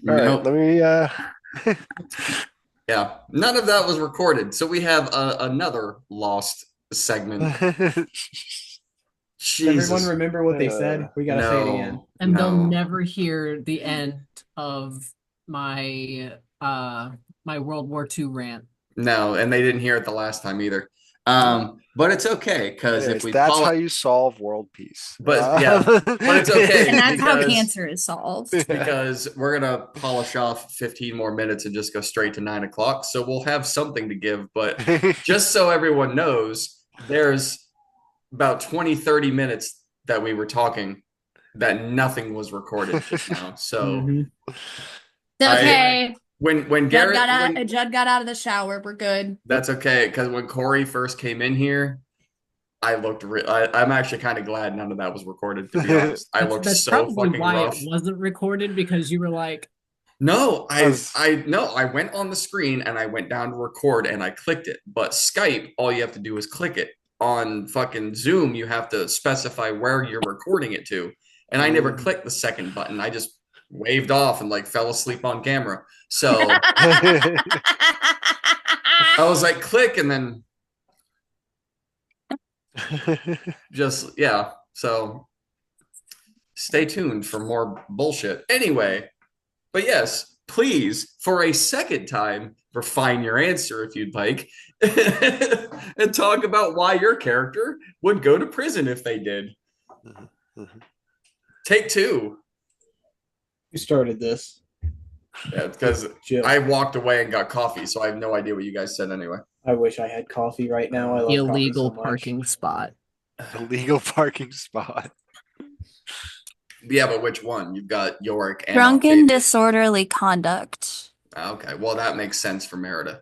All right, Nope. let me Yeah, none of that was recorded. So we have another lost segment. Does everyone Jesus. remember what they said? We gotta say it again. No, And they'll no, never hear the end of my my World War II rant. no. And they didn't hear it the last time either. But it's okay because if anyways, we that's call how it, you solve world peace. but yeah, but it's And okay that's how because cancer is solved. we're gonna polish off 15 more minutes and just go straight to 9 o'clock. So we'll have something to give. But just so everyone knows, there's about 20, 30 minutes that we were talking that nothing was recorded just now. So Mm-hmm. It's I okay. when Garrett when Judd got out of the shower. We're good. that's okay because when Corey first came in here, I'm actually kind of glad none of that was recorded, to be honest. I looked That's so probably fucking why it rough. wasn't recorded because you were like, No, As I went on the screen and I went down to record and I clicked it. But Skype, all you have to do is click it. On fucking Zoom, you have to specify where you're recording it to. And I never clicked the second button. I just waved off and like fell asleep on camera. So I was like, click, and then just yeah. So stay tuned for more bullshit. Anyway, but yes, please, for a second time, refine your answer if you'd like, and talk about why your character would go to prison if they did. Take two. Who started this? Yeah, because Jill. I walked away and got coffee, so I have no idea what you guys said anyway. I wish I had coffee right now. I love illegal coffee so much. parking spot. illegal parking spot. Yeah, but which one? You've got Yorick and Drunken Octavia. disorderly conduct. Okay, well that makes sense for Merida.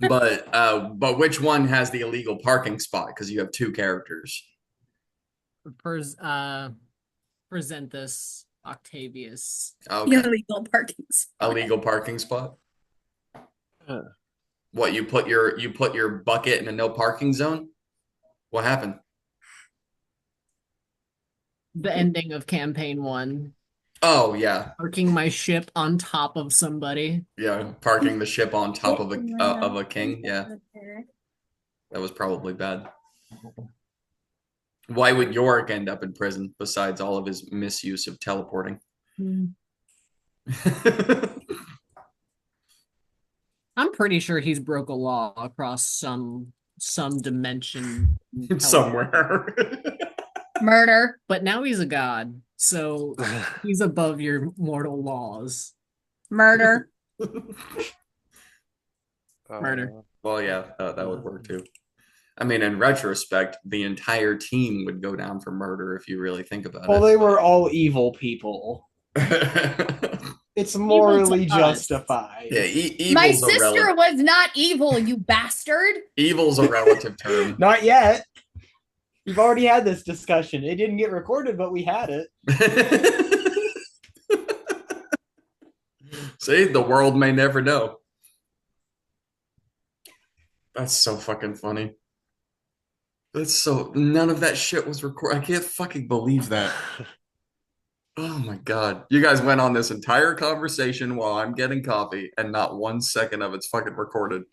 But which one has the illegal parking spot? Because you have two characters. Present this Octavius. Okay, Illegal parking spot. illegal parking spot. Huh. What you put your bucket in a no parking zone? What happened? The ending of campaign 1. Oh yeah, Parking my ship on top of somebody. yeah, parking the ship on top of a king. Yeah, that was probably bad. Why would Yorick end up in prison besides all of his misuse of teleporting? I'm pretty sure he's broke a law across some dimension Somewhere. Murder. But now he's a god, so he's above your mortal laws. Murder. Murder. Well, yeah, that would work too. I mean, in retrospect, the entire team would go down for murder if you really think about Well, it. they were all evil people. It's morally Evil to us. justified. Yeah, My evil's a sister was not evil, you bastard. evil's a relative term. Not yet. We've already had this discussion. It didn't get recorded, but we had it. See, the world may never know. That's so fucking funny. None of that shit was recorded. I can't fucking believe that. Oh my God. You guys went on this entire conversation while I'm getting coffee and not 1 second of it's fucking recorded.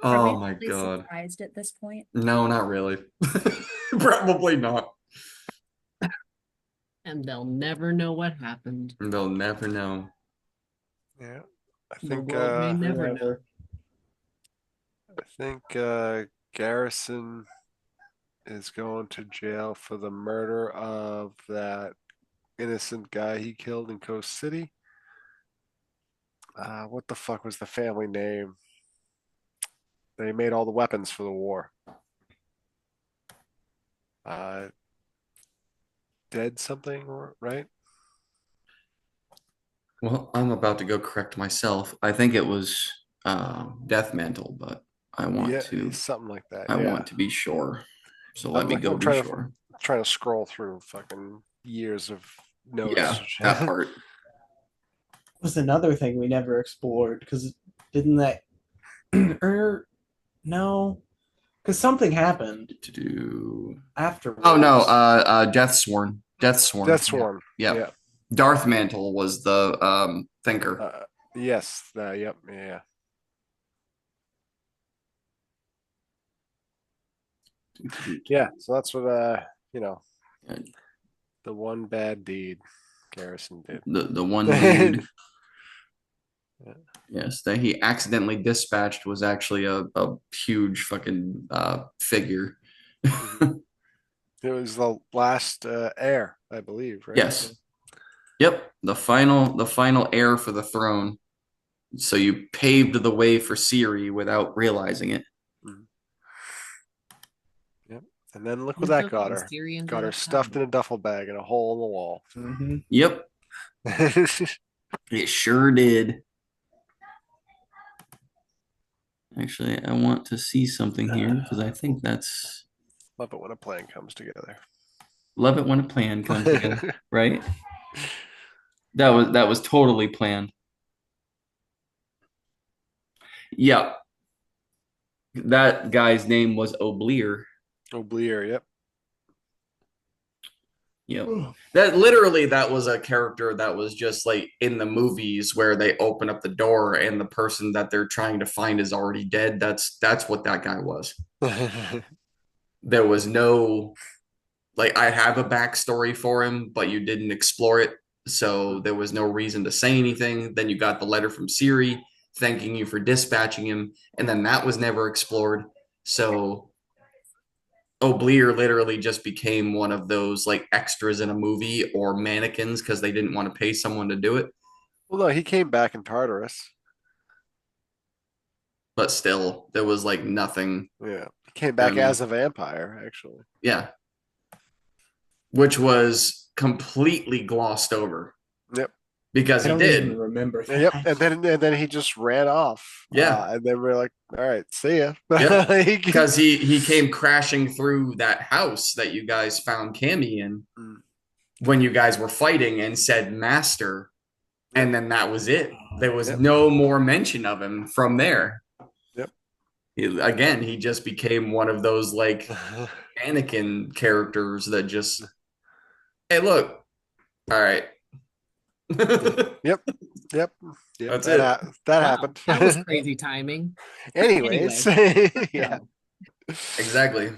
Oh my God. Surprised at this point. No, not really. Probably not. And they'll never know what happened. They'll never know. Yeah, I The think world may never know. Garrison is going to jail for the murder of that innocent guy he killed in Coast City. What the fuck was the family name? They made all the weapons for the war. Dead something, right? Well, I'm about to go correct myself. I think it was Death Mantle, but I want to something like that. I want to be sure. So let me go be sure. Trying to scroll through fucking years of notes. Yeah, that part. Was another thing we never explored because didn't that no, because something happened To do. after. Oh no, Death Sworn. Death Sworn. Death Sworn. Yeah. Yeah. Darth Mantle was the thinker. Yes. Yep. Yeah. Yeah. So that's what the one bad deed Garrison did. The one dude, Yeah. yes, that he accidentally dispatched was actually a huge fucking figure. It was the last heir, I believe, right? Yes. Yep. The final heir for the throne. So you paved the way for Siri without realizing it. Mhm. Yep. And then look We what that took got on her. Syrians Got at her a stuffed in time. a duffel bag in a hole in the wall. Mhm. Yep. It sure did. Actually, I want to see something here because I think that's Love it when a plan comes together. love it when a plan comes together, right? That was totally planned. Yep. That guy's name was Oblier. Oblier, yep. Yep. That was a character that was just like in the movies where they open up the door and the person that they're trying to find is already dead. That's what that guy was. There was no like I have a backstory for him, but you didn't explore it. So there was no reason to say anything. Then you got the letter from Siri thanking you for dispatching him, and then that was never explored. So Oblier literally just became one of those like extras in a movie or mannequins because they didn't want to pay someone to do it. Well, no, he came back in Tartarus. But still, there was like nothing. Yeah. He came I back mean, as a vampire, actually. yeah, which was completely glossed over Yep. because I he don't even did. remember that. Yep. And then he just ran off. Yeah. And then we're like, all right, see ya. Yep. Like, Because he came crashing through that house that you guys found Cammy in Mm. when you guys were fighting and said master, and then that was it. There was Yep. no more mention of him from there. Yep. Again, he just became one of those like Anakin characters that just, hey, look, all right. Yep. Yep. That's that it. that Wow, happened. that was crazy timing. Anyways, yeah. Exactly.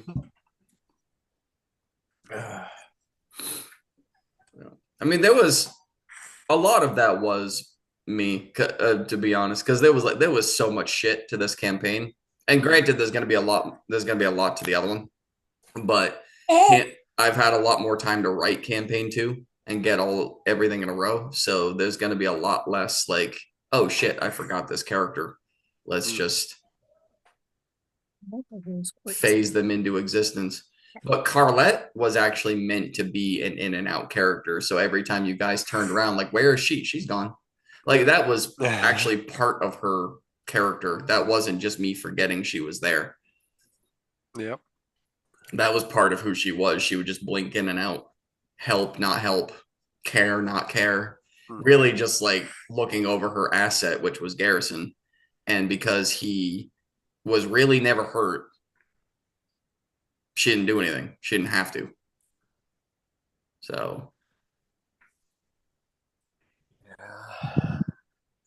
I mean, there was a lot of that was me, to be honest, because there was so much shit to this campaign. And granted, there's going to be a lot. There's going to be a lot to the other one, but I've had a lot more time to write campaign two and get everything in a row. So there's going to be a lot less like, oh shit, I forgot this character. Let's just phase them into existence. But Carlette was actually meant to be an in and out character. So every time you guys turned around, like, where is she? She's gone. Like that was actually part of her character. That wasn't just me forgetting she was there. Yep. That was part of who she was. She would just blink in and out, help, not help, care, not care. Really just like looking over her asset, which was Garrison. And because he was really never hurt, she didn't do anything. She didn't have to. So. Yeah.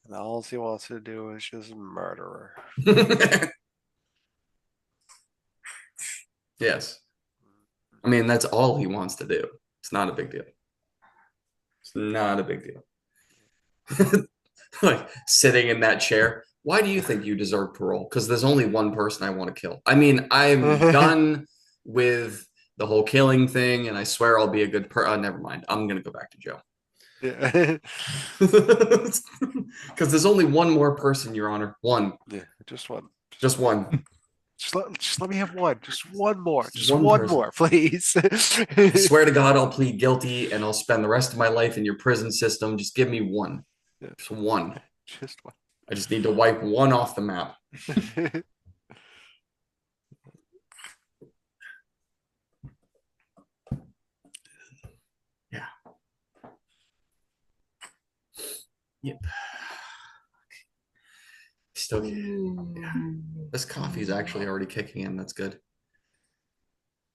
And all he wants to do is just murder her. Yes. I mean, that's all he wants to do. It's not a big deal. It's not a big deal. Like sitting in that chair. Why do you think you deserve parole? Because there's only one person I want to kill. I mean, I'm done with the whole killing thing, and I swear I'll be a good person. Never mind. I'm going to go back to jail. Yeah. Because there's only one more person, Your Honor. One. Yeah, just one. Just one. Just let me have one. Just one more. Just One one person. more, please. I swear to God, I'll plead guilty and I'll spend the rest of my life in your prison system. Just give me one. Yeah. Just one. Just one. I just need to wipe one off the map. Yeah. Yep. Still, yeah. This coffee is actually already kicking in. That's good.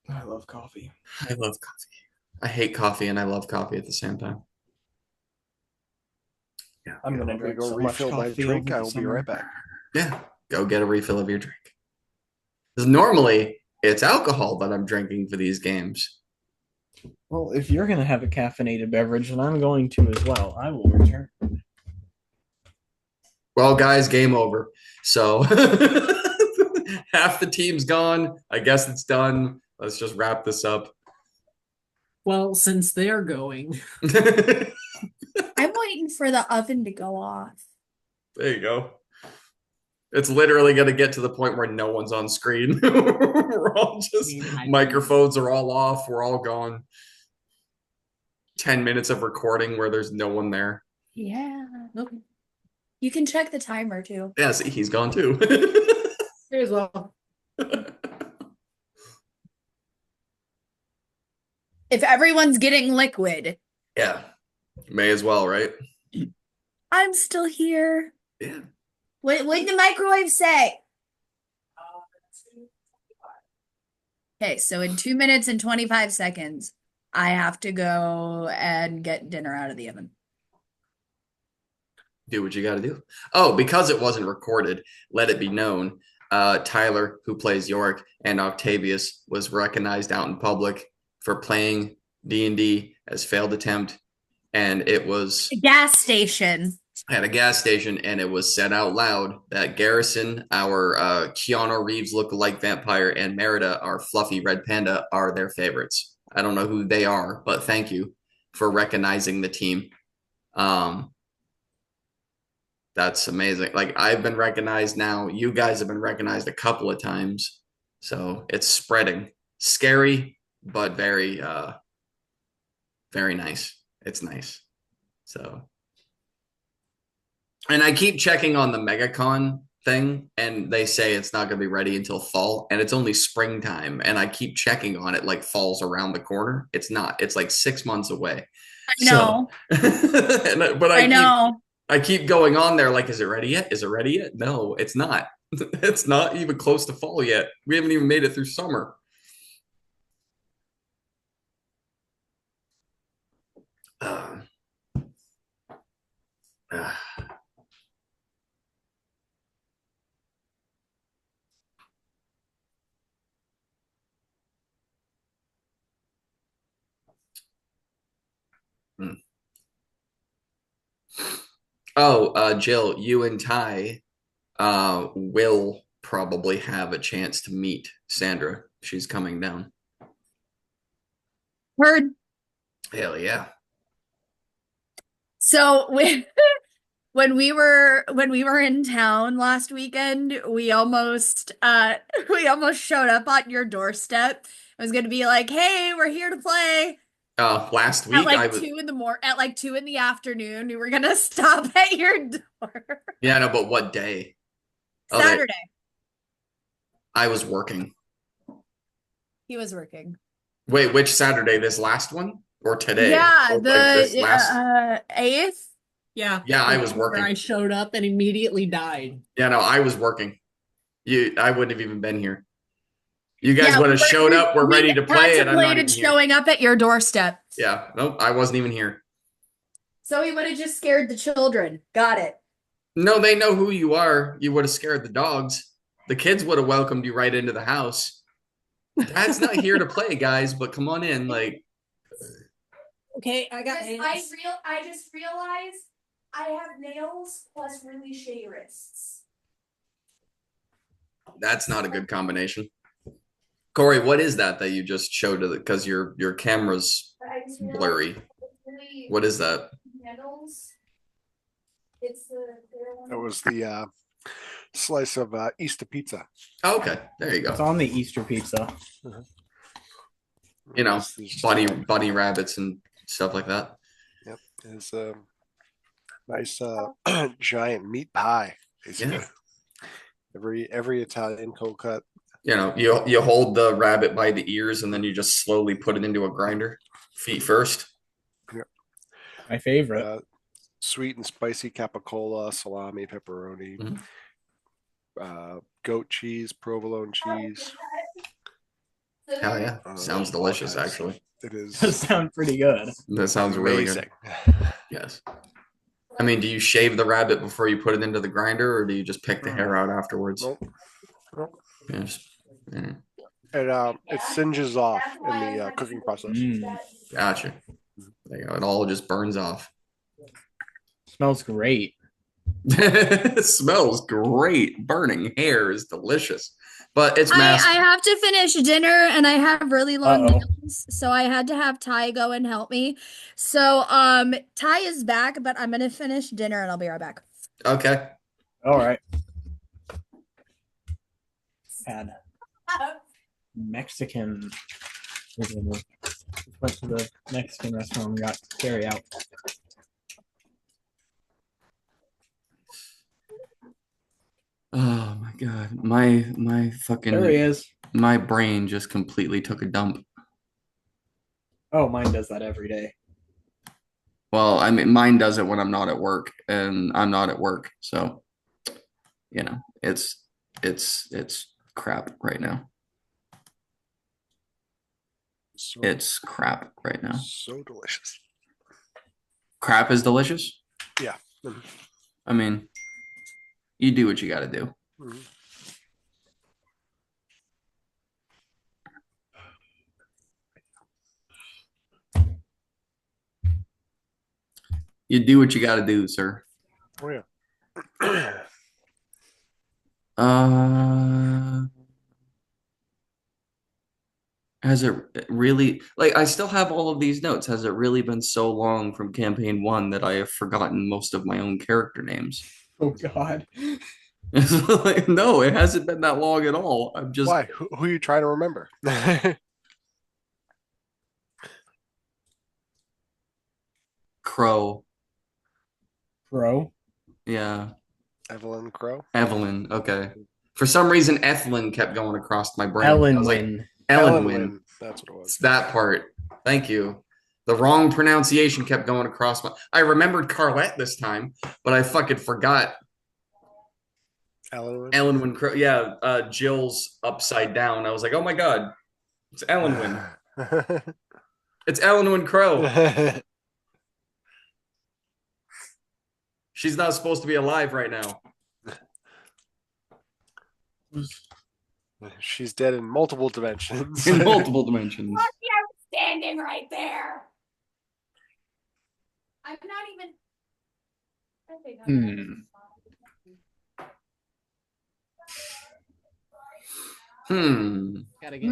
I love coffee. I love coffee. I hate coffee and I love coffee at the same time. I'm gonna I'm drink go so much refill my coffee drink. over I the will be summer. right back. Yeah, go get a refill of your drink. Because normally it's alcohol that I'm drinking for these games. Well, if you're gonna have a caffeinated beverage, then I'm going to as well. I will return. Well, guys, game over. So half the team's gone. I guess it's done. Let's just wrap this up. Well, since they're going, There I'm waiting for the oven to go off. you go. It's literally going to get to the point where no one's on screen. We're all just microphones are all off. We're all gone. 10 minutes of recording where there's no one there. Yeah. Okay. You can check the timer too. Yeah, see, he's gone too. May as well. If everyone's getting liquid, Yeah, may as well, right? I'm still here. Yeah. What did the microwave say? Okay, so in 2 minutes and 25 seconds, I have to go and get dinner out of the oven. Do what you got to do. Oh, because it wasn't recorded, let it be known. Tyler, who plays Yorick, and Octavius was recognized out in public for playing D&D as failed attempt, and it was Gas station. at a gas station, and it was said out loud that Garrison, our Keanu Reeves look-alike vampire, and Merida, our fluffy red panda, are their favorites. I don't know who they are, but thank you for recognizing the team. That's amazing. Like, I've been recognized now. You guys have been recognized a couple of times. So it's spreading. Scary, but very, very nice. It's nice. So, and I keep checking on the MegaCon thing, and they say it's not going to be ready until fall, and it's only springtime. And I keep checking on it like fall's around the corner. It's not. It's like 6 months away. I know. So, but I know. I keep going on there like, is it ready yet? Is it ready yet? No, it's not. It's not even close to fall yet. We haven't even made it through summer. Uh, hmm. Oh, Jill, you and Ty will probably have a chance to meet Sandra. She's coming down. Heard. Hell yeah. So when we were in town last weekend, we almost showed up on your doorstep. I was gonna be like, "Hey, we're here to play." Last At week like I was 2 in the at like 2 in the afternoon, we were gonna stop at your door. Yeah, no, but what day? Oh, they- Saturday. I was working. He was working. Wait, which Saturday? This last one or today? Yeah, Or, like, the this last 8th. yeah, Yeah, I was where working. I showed up and immediately died. Yeah, no, I was working. I wouldn't have even been here. You guys Yeah, would have showed up. We're ready to play, and I'm not contemplated even here. showing up at your doorstep. Yeah, nope, I wasn't even here. So he would have just scared the children. Got it. No, they know who you are. You would have scared the dogs. The kids would have welcomed you right into the house. Dad's not here to play, guys, but come on in. Like, Okay, I got I just realized I have nails plus really shitty wrists. that's not a good combination. Corey, what is that you just showed to because your camera's blurry? What is that? Handles. It's the That was the slice of Easter pizza. Oh, okay, there you It's go. on the Easter pizza. You know, It's just, bunny rabbits and stuff like that. Yep, it's a nice giant meat pie. Basically. Yeah. Every Italian cold cut. You know, you hold the rabbit by the ears and then you just slowly put it into a grinder, feet first. My favorite. Sweet and spicy capicola, salami, pepperoni, goat cheese, provolone cheese. Hell yeah, sounds delicious. Actually, It is Does sound pretty good. that sounds really good. amazing. Yes. I mean, do you shave the rabbit before you put it into the grinder, or do you just pick the hair out afterwards? Nope. Nope. Yeah, yeah. It singes off in the cooking process. Gotcha. There you go. It all just burns off. Smells great. It smells great. Burning hair is delicious, but it's I mass. have to finish dinner and I have really long Uh-oh. nails, so I had to have Ty go and help me. So Ty is back, but I'm gonna finish dinner and I'll be right back. Okay. All right. Had Mexican. Just went to the Mexican restaurant and got carry out. Oh my god. My fucking There he is. my brain just completely took a dump. Oh, mine does that every day. Well, I mean, mine does it when I'm not at work, and I'm not at work, so you know, it's crap right now. So, It's crap right now. so delicious. Crap is delicious. Yeah. Mhm. I mean, you do what you got to do. Mhm. You do what you got to do, sir. Oh yeah. Uh, has it really, like, I still have all of these notes. Has it really been so long from campaign 1 that I have forgotten most of my own character names? Oh God. It's like, no, it hasn't been that long at all. I'm just Why? Who are you trying to remember? Crow. Bro. Yeah. Evelyn Crow. Evelyn. Okay. For some reason, Ethlyn kept going across my brain. I was like, Ellenwin. Ellenwin. That's what it was. It's that part. Thank you. The wrong pronunciation kept going across my. I remembered Carlette this time, but I fucking forgot Ellenwin Crow. Yeah, Jill's upside down. I was like, oh my god, it's Ellenwin. It's Ellenwin Crow. She's not supposed to be alive right now. She's dead in multiple dimensions. In multiple dimensions. Standing right there. I'm not even. Gotta get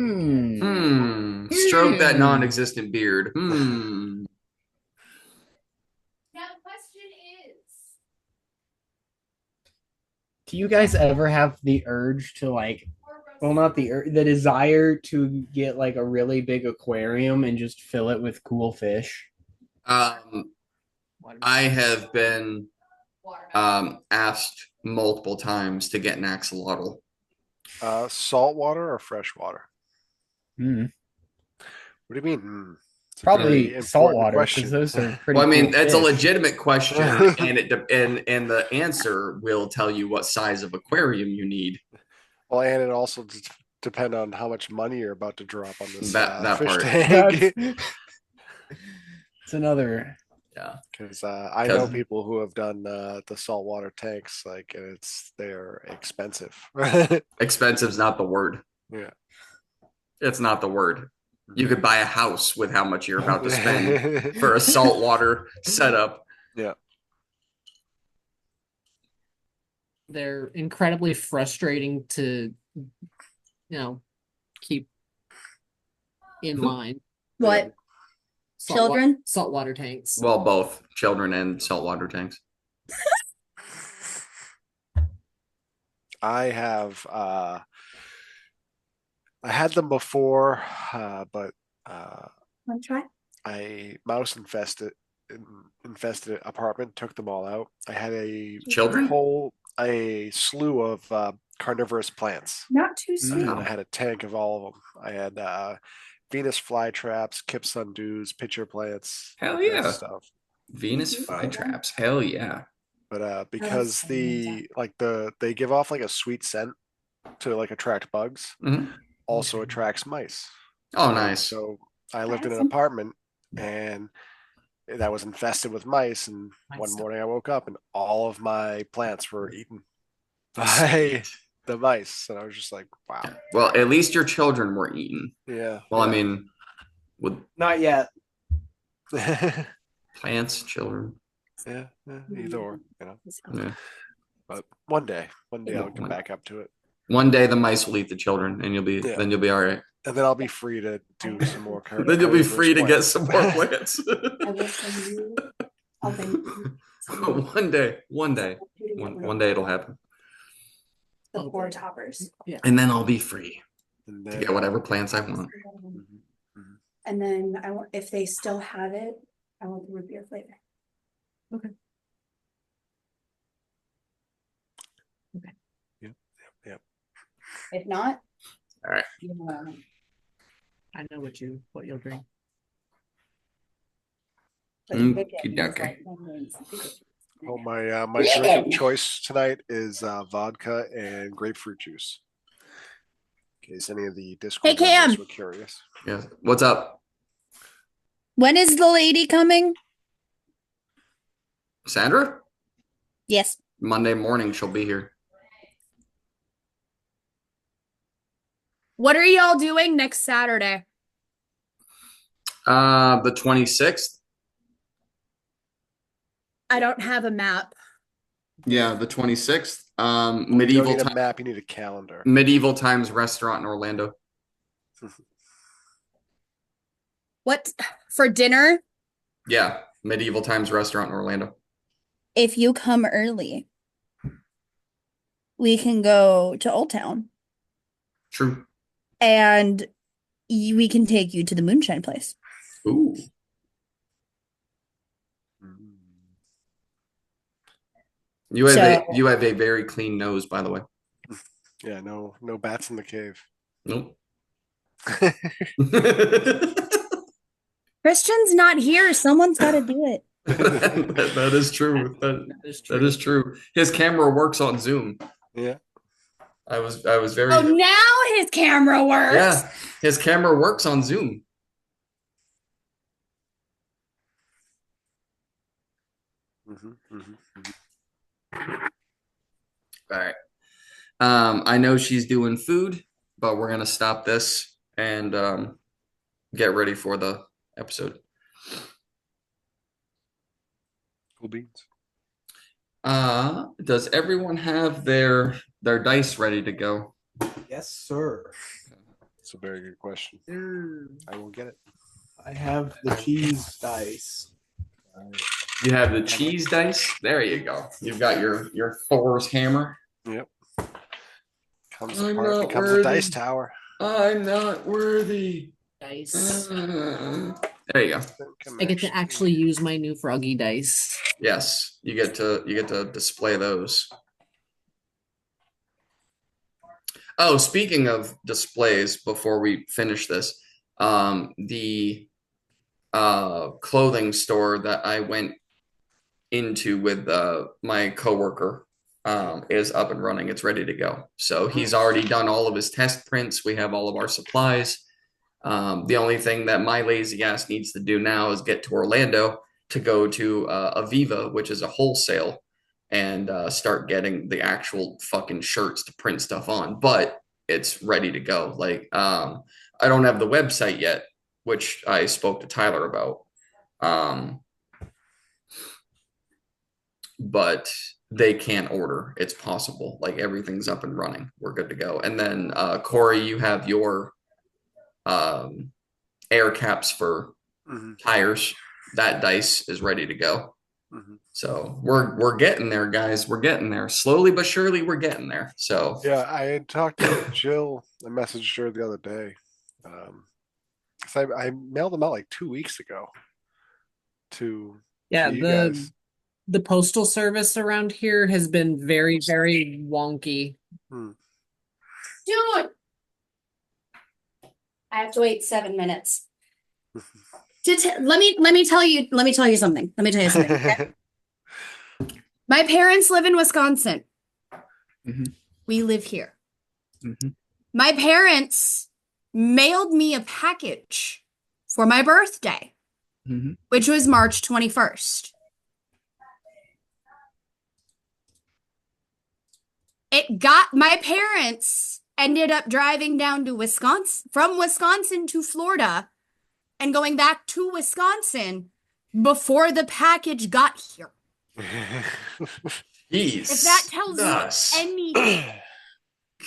Stroke that non-existent beard. Now the question is. Do you guys ever have the urge to well, not the desire to get like a really big aquarium and just fill it with cool fish? I have been asked multiple times to get an axolotl. Salt water or fresh water? Mm. What do you mean? It's a very Probably important saltwater question. because those are pretty. Well, I mean, cool that's a fish. legitimate question, and the answer will tell you what size of aquarium you need. Well, and it also depend on how much money you're about to drop on this That fish part. tank. It's another. Yeah, Because I know people who have done the saltwater tanks, like, and they're expensive. expensive's not the word. Yeah. It's not the word. You could buy a house with how much you're about to spend for a saltwater setup. Yeah. They're incredibly frustrating to, keep in line. What? Children? Saltwater tanks. Well, both children and saltwater tanks. I have I had them before, but Want to try? a mouse infested apartment took them all out. I had a Children? a slew of carnivorous plants. Not too soon. And I had a tank of all of them. I had Venus flytraps, Kip sundews, pitcher plants. Hell that yeah. stuff. Venus flytraps. Hell yeah. But because they give off like a sweet scent to like attract bugs, Mhm. also attracts mice. Oh, nice. So I lived in an apartment and that was infested with mice. And Mice one stuff. morning I woke up and all of my plants were eaten by the mice. And I was just like, wow. Well, at least your children were eaten. Yeah. Well, I yeah. mean, with Not yet. plants, children. yeah, either or, Yeah. But one day I'll get One- back up to it. One day the mice will eat the children, and Yeah. then you'll be all right. And then I'll be free to do some more. Then you'll be carnivorous free to get plants. some more plants. I will send you. I'll send you one day it'll happen, the four toppers. and then I'll be free And to then, get whatever plants I want. And then I want, if they still have it, I want the root beer flavor. Yep. If not. All right. I know what you'll drink. Okey-dokey. Oh, my drink of choice tonight is vodka and grapefruit juice. In case any of the Discord Cam. members were curious. Yeah. What's up, When is the lady coming? Sandra? Yes. Monday morning she'll be here. What are y'all doing next Saturday? The 26th. I don't have a map. Yeah, the 26th. You don't Medieval need a time. map, you need a calendar. Medieval Times restaurant in Orlando. What for dinner? Yeah, Medieval Times restaurant in Orlando. If you come early, we can go to Old Town True. and we can take you to the Moonshine Place. Ooh. Mm. You have So- you have a very clean nose, by the way. Yeah, no bats in the cave. Nope. Christian's not here. Someone's got to do it. that is true. That is true. His camera works on Zoom. Yeah. I was very Oh, now his camera works. yeah. His camera works on Zoom. Mhm, mhm, mhm. All right. I know she's doing food, but we're gonna stop this and get ready for the episode. Cool beans. Does everyone have their dice ready to go? Yes, sir. It's a very good question. I will get it. I have the cheese dice. You have the cheese dice. There you go. You've got your Thor's hammer. Comes I'm apart, not becomes worthy. a dice tower. I'm not worthy. Dice. There you go. I get to actually use my new froggy dice. Yes, you get to display those. Oh, speaking of displays, before we finish this, the clothing store that I went into with my coworker is up and running. It's ready to go. So he's already done all of his test prints. We have all of our supplies. The only thing that my lazy ass needs to do now is get to Orlando to go to Aviva, which is a wholesale, and start getting the actual fucking shirts to print stuff on. But it's ready to go. Like, I don't have the website yet, which I spoke to Tyler about. But they can't order. It's possible. Like, everything's up and running. We're good to go. And then Corey, you have your air caps for Mhm, tires. That dice is ready to go. mhm. So we're getting there, guys. We're getting there. Slowly but surely we're getting there. So Yeah, I had talked to Jill. I messaged her the other day. 'Cause I mailed them out like 2 weeks ago to Yeah, you the guys. the postal service around here has been very, very wonky. Hmm. Dude. I have to wait 7 minutes. Let me tell you something. Okay? My parents live in Wisconsin. Mhm. We live here. Mhm. My parents mailed me a package for my birthday. Mhm. which was March 21st. My parents ended up driving down to Wisconsin, from Wisconsin to Florida, and going back to Wisconsin before the package got here. Jeez. If that tells Thus. you anything, it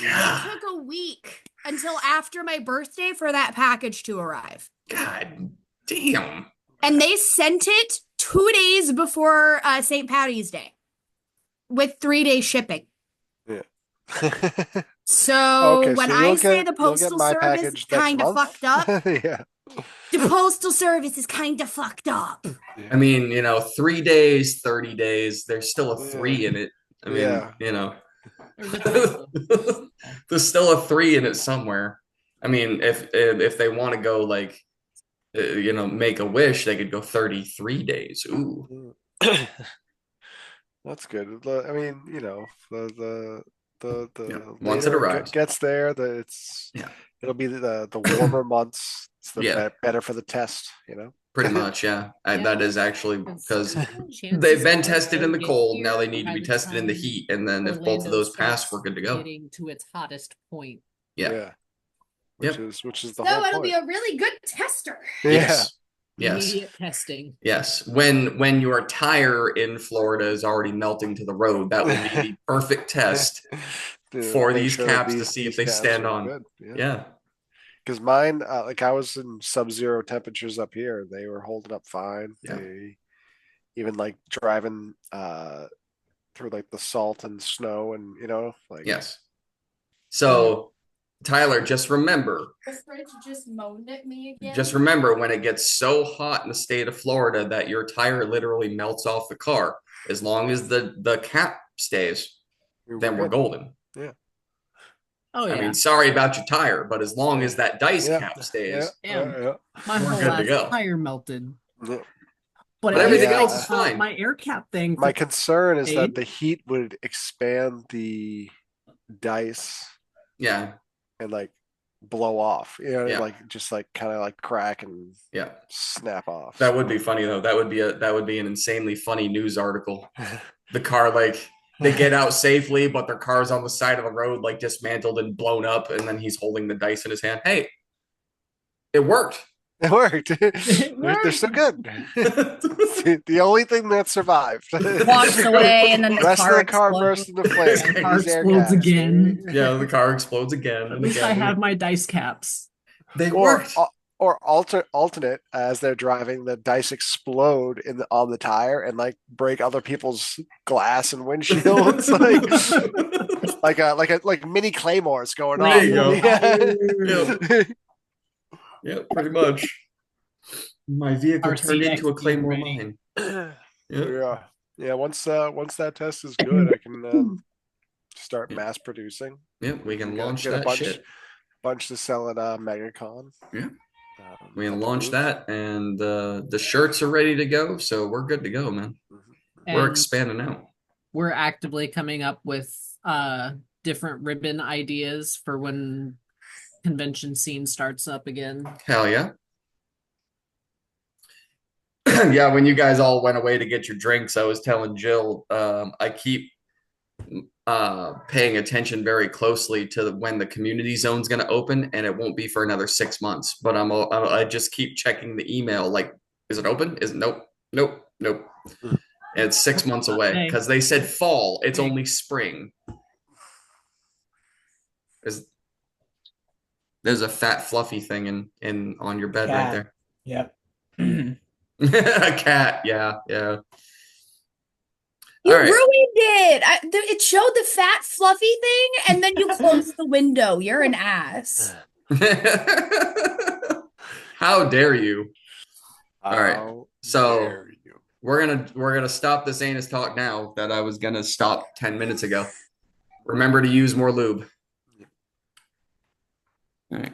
God. took a week until after my birthday for that package to arrive. God damn. And they sent it 2 days before St. Patty's Day with 3-day shipping. Yeah. So Okay, when so I you'll say get- the you'll get postal my service is package next kind of month. fucked up, Yeah. the postal service is kind of fucked up. I mean, 3 days, 30 days, there's still a Yeah. 3 in it. I mean, Yeah. There's a typo. there's still a 3 in it somewhere. I mean, if they want to go like, make a wish, they could go 33 days. Ooh. That's good. I mean, the Yeah, once it later arrives. gets there, Yeah. it'll be the warmer months. It's the Yeah. better for the test, Pretty much, yeah. That is actually because Chances they've been are tested they'll in the get cold. here Now they need to by be the tested in the time heat, and then if both Orlando of those pass, starts we're good to go. Getting to its hottest point. Yeah. Which is the So whole it'll point. be a really good tester. Yes. Yes. Immediate testing. Yes. When your tire in Florida is already melting to the road, that will be the perfect test. for make these sure caps to see if they caps stand are on. good. Yeah. Because mine, like I was in sub-zero temperatures up here, they were holding up fine. Yeah. They even like driving through like the salt and snow and like Yes. So, Tyler, just remember, The fridge just moaned at me again. just remember when it gets so hot in the state of Florida that your tire literally melts off the car. As long as the cap stays, then we're good. golden. Oh yeah. I mean, sorry about your tire, but as long as that dice Yeah. cap stays, Damn. My We're whole good to last go. tire melted. Yeah. But But at everything least else I is got fine. My air cap thing. My concern is Aid? that the heat would expand the dice yeah, and like blow off, Yeah. like just like kind of like crack and yeah. snap off. That would be funny though. That would be an insanely funny news article. The car, like, they get out safely, but their car's on the side of the road, like dismantled and blown up, and then he's holding the dice in his hand. Hey, it worked. It worked. They're so good. The only thing that survived. Walks away and then the Rest car of the car explodes. burst into flames. The car These air explodes gaps. again. Yeah, the car explodes again At and least I again. have my dice caps. They Or worked. alternate as they're driving, the dice explode on the tire and like break other people's glass and windshields, like mini claymores going on. There you go. Yeah. Yeah, pretty much. My vehicle turned into a RCX Claymore ready. mine. Yeah. Yeah. Once that test is good, I can start Yeah. mass producing. Yeah, we can launch Get a that shit. bunch to sell at MegaCon. Yeah. We at can the launch booth. that, and the shirts are ready to go, so we're good to go, man. We're And expanding out. we're actively coming up with different ribbon ideas for when convention scene starts up again. Hell yeah. Yeah, when you guys all went away to get your drinks, I was telling Jill, I keep paying attention very closely to when the community zone's going to open, and it won't be for another 6 months. But I just keep checking the email, like, is it open? Is it? Nope. And it's 6 months away because they said fall. It's only spring. There's a fat fluffy thing in on your bed right there. Yep. A cat, yeah. You All right. ruined it. It showed the fat fluffy thing, and then you closed the window. You're an ass. How dare you? All right. How So dare you. we're gonna stop this anus talk now that I was gonna stop 10 minutes ago. Remember to use more lube.